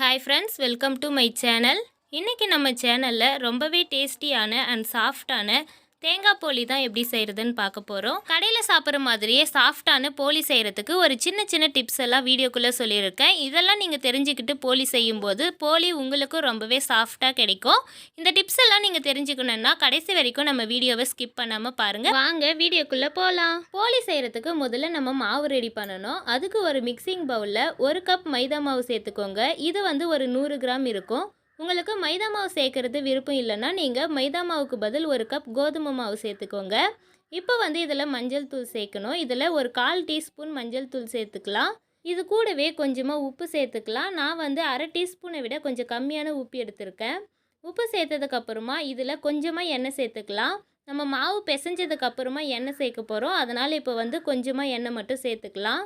Hi friends, welcome to my channel. இன்றைக்கி நம்ம சேனலில் ரொம்பவே டேஸ்டியான அண்ட் சாஃப்டான தேங்காய் போலி தான் எப்படி செய்கிறதுன்னு பார்க்க போகிறோம். கடையில் சாப்பிட்ற மாதிரியே சாஃப்டான போலி செய்கிறதுக்கு ஒரு சின்ன சின்ன டிப்ஸ் எல்லாம் வீடியோக்குள்ளே சொல்லியிருக்கேன். இதெல்லாம் நீங்கள் தெரிஞ்சுக்கிட்டு போலி செய்யும்போது போலி உங்களுக்கும் ரொம்பவே சாஃப்டாக கிடைக்கும். இந்த டிப்ஸ் எல்லாம் நீங்கள் தெரிஞ்சுக்கணுன்னா கடைசி வரைக்கும் நம்ம வீடியோவை ஸ்கிப் பண்ணாமல் பாருங்கள். வாங்க வீடியோக்குள்ளே போகலாம். போலி செய்கிறதுக்கு முதல்ல நம்ம மாவு ரெடி பண்ணணும். அதுக்கு ஒரு மிக்சிங் பவுலில் 1 கப் மைதா மாவு சேர்த்துக்கோங்க. இது ஒரு 100 கிராம் இருக்கும். உங்களுக்கு மைதா மாவு சேர்க்கறது விருப்பம் இல்லைன்னா நீங்கள் மைதா மாவுக்கு பதில் 1 கப் கோதுமை மாவு சேர்த்துக்கோங்க. இப்போ இதில் மஞ்சள் தூள் சேர்க்கணும். இதில் ஒரு 1/4 டீஸ்பூன் மஞ்சள் தூள் சேர்த்துக்கலாம். இது கூடவே கொஞ்சமாக உப்பு சேர்த்துக்கலாம். நான் அரை டீஸ்பூனை விட கொஞ்சம் கம்மியான உப்பு எடுத்திருக்கேன். உப்பு சேர்த்ததுக்கப்புறமா இதில் கொஞ்சமாக எண்ணெய் சேர்த்துக்கலாம். நம்ம மாவு பிசைஞ்சதுக்கப்புறமா எண்ணெய் சேர்க்க போகிறோம். அதனால் இப்போ கொஞ்சமாக எண்ணெய் மட்டும் சேர்த்துக்கலாம்.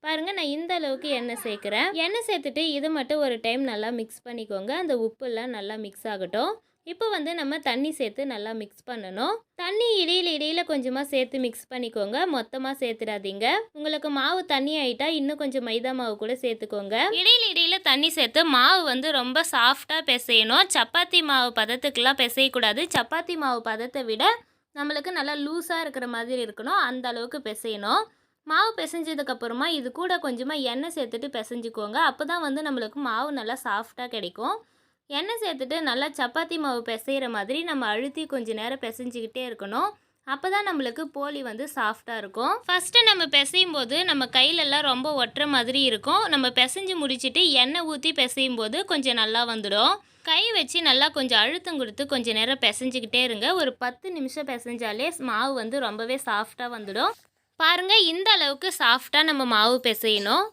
பாருங்கள், நான் இந்த அளவுக்கு எண்ணெய் சேர்க்குறேன். எண்ணெய் சேர்த்துட்டு இது மட்டும் ஒரு டைம் நல்லா மிக்ஸ் பண்ணிக்கோங்க. அந்த உப்புலாம் நல்லா மிக்ஸ் ஆகட்டும். இப்போ நம்ம தண்ணி சேர்த்து நல்லா மிக்ஸ் பண்ணணும். தண்ணி இடையில கொஞ்சமாக சேர்த்து மிக்ஸ் பண்ணிக்கோங்க. மொத்தமாக சேர்த்துடாதீங்க. உங்களுக்கு மாவு தண்ணி ஆகிட்டா இன்னும் கொஞ்சம் மைதா மாவு கூட சேர்த்துக்கோங்க. இடையில தண்ணி சேர்த்து மாவு ரொம்ப சாஃப்டாக பிசையணும். சப்பாத்தி மாவு பதத்துக்கெல்லாம் பிசையக்கூடாது. சப்பாத்தி மாவு பதத்தை விட நம்மளுக்கு நல்லா லூஸாக இருக்கிற மாதிரி இருக்கணும். அந்த அளவுக்கு பிசையணும். மாவு பிசைஞ்சதுக்கப்புறமா இது கூட கொஞ்சமாக எண்ணெய் சேர்த்துட்டு பிசைஞ்சிக்கோங்க. அப்போ தான் நம்மளுக்கு மாவு நல்லா சாஃப்டாக கிடைக்கும். எண்ணெய் சேர்த்துட்டு நல்லா சப்பாத்தி மாவு பிசைகிற மாதிரி நம்ம அழுத்தி கொஞ்சம் நேரம் பிசைஞ்சிக்கிட்டே இருக்கணும். அப்போ தான் நம்மளுக்கு போலி சாஃப்டாக இருக்கும். ஃபஸ்ட்டு நம்ம பிசையும் போது நம்ம கையிலெல்லாம் ரொம்ப ஒட்டுற மாதிரி இருக்கும். நம்ம பிசைஞ்சு முடிச்சுட்டு எண்ணெய் ஊற்றி பிசையும் போது கொஞ்சம் நல்லா வந்துடும். கை வச்சு நல்லா கொஞ்சம் அழுத்தம் கொடுத்து கொஞ்சம் நேரம் பிசைஞ்சிக்கிட்டே இருங்க. ஒரு 10 நிமிஷம் பிசைஞ்சாலே மாவு ரொம்பவே சாஃப்டாக வந்துடும். பாருங்கள், இந்த அளவுக்கு சாஃப்டாக நம்ம மாவு பிசையணும்.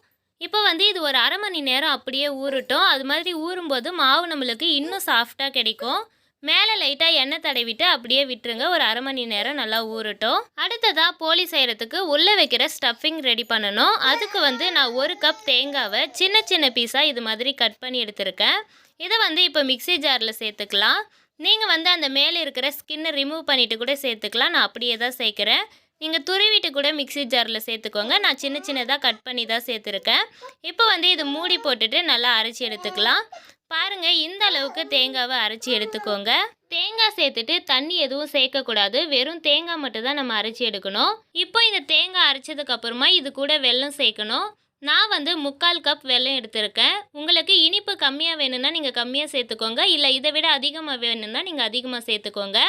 இப்போ இது ஒரு அரை மணி நேரம் அப்படியே ஊறட்டும். அது மாதிரி ஊறும்போது மாவு நம்மளுக்கு இன்னும் சாஃப்டாக கிடைக்கும். மேலே லைட்டாக எண்ணெய் தடவிட்டு அப்படியே விட்டுருங்க. ஒரு அரை மணி நேரம் நல்லா ஊறட்டும். அடுத்ததாக போலி செய்கிறதுக்கு உள்ளே வைக்கிற ஸ்டஃபிங் ரெடி பண்ணணும். அதுக்கு நான் 1 கப் தேங்காவை சின்ன சின்ன பீஸாக இது மாதிரி கட் பண்ணி எடுத்திருக்கேன். இதை இப்போ மிக்ஸி ஜாரில் சேர்த்துக்கலாம். நீங்கள் அந்த மேலே இருக்கிற ஸ்கின்னை ரிமூவ் பண்ணிவிட்டு கூட சேர்த்துக்கலாம். நான் அப்படியே தான் சேர்க்குறேன். நீங்கள் துருவிட்டு கூட மிக்ஸி ஜாரில் சேர்த்துக்கோங்க. நான் சின்ன சின்னதாக கட் பண்ணி தான் சேர்த்துருக்கேன். இப்போ இது மூடி போட்டுட்டு நல்லா அரைச்சி எடுத்துக்கலாம். பாருங்கள், இந்த அளவுக்கு தேங்காவை அரைச்சி எடுத்துக்கோங்க. தேங்காய் சேர்த்துட்டு தண்ணி எதுவும் சேர்க்கக்கூடாது. வெறும் தேங்காய் மட்டும் தான் நம்ம அரைச்சி எடுக்கணும். இப்போ இந்த தேங்காய் அரைச்சதுக்கப்புறமா இது கூட வெல்லம் சேர்க்கணும். நான் 3/4 கப் வெல்லம் எடுத்திருக்கேன். உங்களுக்கு இனிப்பு கம்மியாக வேணும்னா நீங்கள் கம்மியாக சேர்த்துக்கோங்க. இல்லை இதை விட அதிகமாக வேணும்னா நீங்கள் அதிகமாக சேர்த்துக்கோங்க.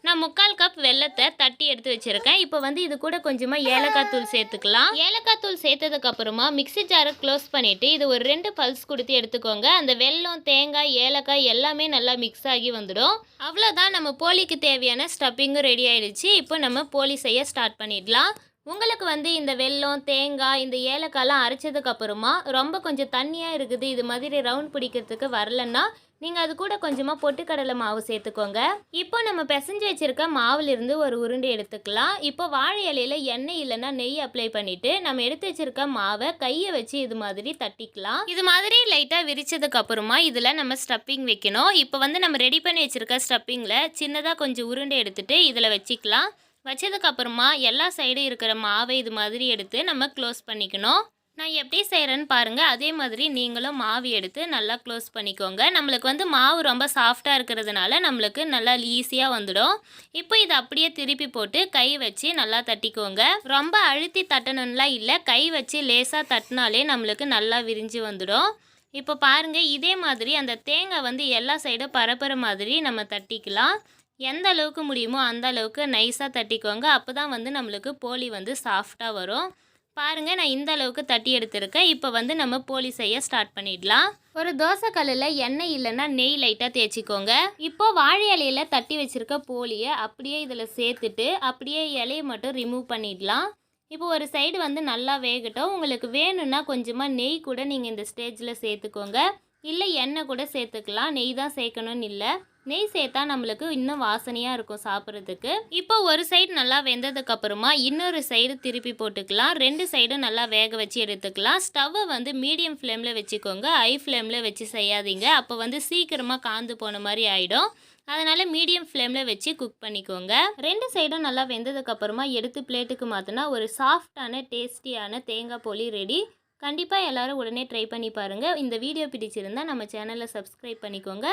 நான் 3/4 கப் வெல்லத்தை தட்டி எடுத்து வச்சுருக்கேன். இப்போ இது கூட கொஞ்சமாக ஏலக்காய் தூள் சேர்த்துக்கலாம். ஏலக்காய் தூள் சேர்த்ததுக்கப்புறமா மிக்ஸி ஜாரை க்ளோஸ் பண்ணிவிட்டு இது ஒரு 2 பல்ஸ் கொடுத்து எடுத்துக்கோங்க. அந்த வெல்லம், தேங்காய், ஏலக்காய் எல்லாமே நல்லா மிக்ஸ் ஆகி வந்துடும். அவ்வளோதான், நம்ம போலிக்கு தேவையான ஸ்டஃபிங்கும் ரெடி ஆகிடுச்சு. இப்போ நம்ம போலி செய்ய ஸ்டார்ட் பண்ணிடலாம். உங்களுக்கு இந்த வெல்லம், தேங்காய், இந்த ஏலக்காய்லாம் அரைச்சதுக்கப்புறமா ரொம்ப கொஞ்சம் தண்ணியாக இருக்குது, இது மாதிரி ரவுண்ட் பிடிக்கிறதுக்கு வரலன்னா நீங்கள் அது கூட கொஞ்சமாக பொட்டுக்கடலை மாவு சேர்த்துக்கோங்க. இப்போ நம்ம பிசைஞ்சு வச்சுருக்க மாவுலேருந்து ஒரு உருண்டை எடுத்துக்கலாம். இப்போ வாழை இலையில் எண்ணெய் இல்லைன்னா நெய் அப்ளை பண்ணிவிட்டு நம்ம எடுத்து வச்சுருக்க மாவை கையை வச்சு இது மாதிரி தட்டிக்கலாம். இது மாதிரி லைட்டாக விரிச்சதுக்கப்புறமா இதில் நம்ம ஸ்டஃபிங் வைக்கணும். இப்போ நம்ம ரெடி பண்ணி வச்சுருக்க ஸ்டஃபிங்கில் சின்னதாக கொஞ்சம் உருண்டை எடுத்துகிட்டு இதில் வச்சுக்கலாம். வச்சதுக்கப்புறமா எல்லா சைடும் இருக்கிற மாவை இது மாதிரி எடுத்து நம்ம க்ளோஸ் பண்ணிக்கணும். நான் எப்படி செய்கிறேன்னு பாருங்கள். அதே மாதிரி நீங்களும் மாவு எடுத்து நல்லா க்ளோஸ் பண்ணிக்கோங்க. நம்மளுக்கு மாவு ரொம்ப சாஃப்டாக இருக்கிறதுனால நம்மளுக்கு நல்லா ஈஸியாக வந்துடும். இப்போ இதை அப்படியே திருப்பி போட்டு கை வச்சு நல்லா தட்டிக்கோங்க. ரொம்ப அழுத்தி தட்டணும்லாம் இல்லை, கை வச்சு லேசாக தட்டினாலே நம்மளுக்கு நல்லா விரிஞ்சு வந்துடும். இப்போ பாருங்கள், இதே மாதிரி அந்த தேங்காய் எல்லா சைடும் பரப்புற மாதிரி நம்ம தட்டிக்கலாம். எந்த அளவுக்கு முடியுமோ அந்த அளவுக்கு நைஸாக தட்டிக்கோங்க. அப்போ தான் நம்மளுக்கு போலி சாஃப்டாக வரும். பாருங்கள், நான் இந்த அளவுக்கு தட்டி எடுத்துருக்கேன். இப்போ நம்ம போலி செய்ய ஸ்டார்ட் பண்ணிடலாம். ஒரு தோசை கல்லில் எண்ணெய் இல்லைன்னா நெய் லைட்டாக தேய்ச்சிக்கோங்க. இப்போது வாழை இலையில் தட்டி வச்சுருக்க போலியை அப்படியே இதில் சேர்த்துட்டு அப்படியே இலையை மட்டும் ரிமூவ் பண்ணிடலாம். இப்போ ஒரு சைடு நல்லா வேகட்டும். உங்களுக்கு வேணும்னா கொஞ்சமாக நெய் கூட நீங்கள் இந்த ஸ்டேஜில் சேர்த்துக்கோங்க. இல்லை எண்ணெய் கூட சேர்த்துக்கலாம். நெய் தான் சேர்க்கணும்னு இல்லை. நெய் சேர்த்தா நம்மளுக்கு இன்னும் வாசனையாக இருக்கும் சாப்பிட்றதுக்கு. இப்போ ஒரு சைடு நல்லா வெந்ததுக்கப்புறமா இன்னொரு சைடு திருப்பி போட்டுக்கலாம். 2 சைடும் நல்லா வேக வச்சு எடுத்துக்கலாம். ஸ்டவ்வை மீடியம் ஃப்ளேமில் வச்சுக்கோங்க. ஹை ஃப்ளேமில் வச்சு செய்யாதீங்க. அப்போ சீக்கிரமாக காந்து போன மாதிரி ஆகிடும். அதனால் மீடியம் ஃப்ளேமில் வச்சு குக் பண்ணிக்கோங்க. 2 சைடும் நல்லா வெந்ததுக்கப்புறமா எடுத்து பிளேட்டுக்கு மாற்றினா ஒரு சாஃப்டான டேஸ்டியான தேங்காய் போலி ரெடி. கண்டிப்பாக எல்லாரும் உடனே ட்ரை பண்ணி பாருங்கள். இந்த வீடியோ பிடிச்சிருந்தா நம்ம சேனலை சப்ஸ்கிரைப் பண்ணிக்கோங்க.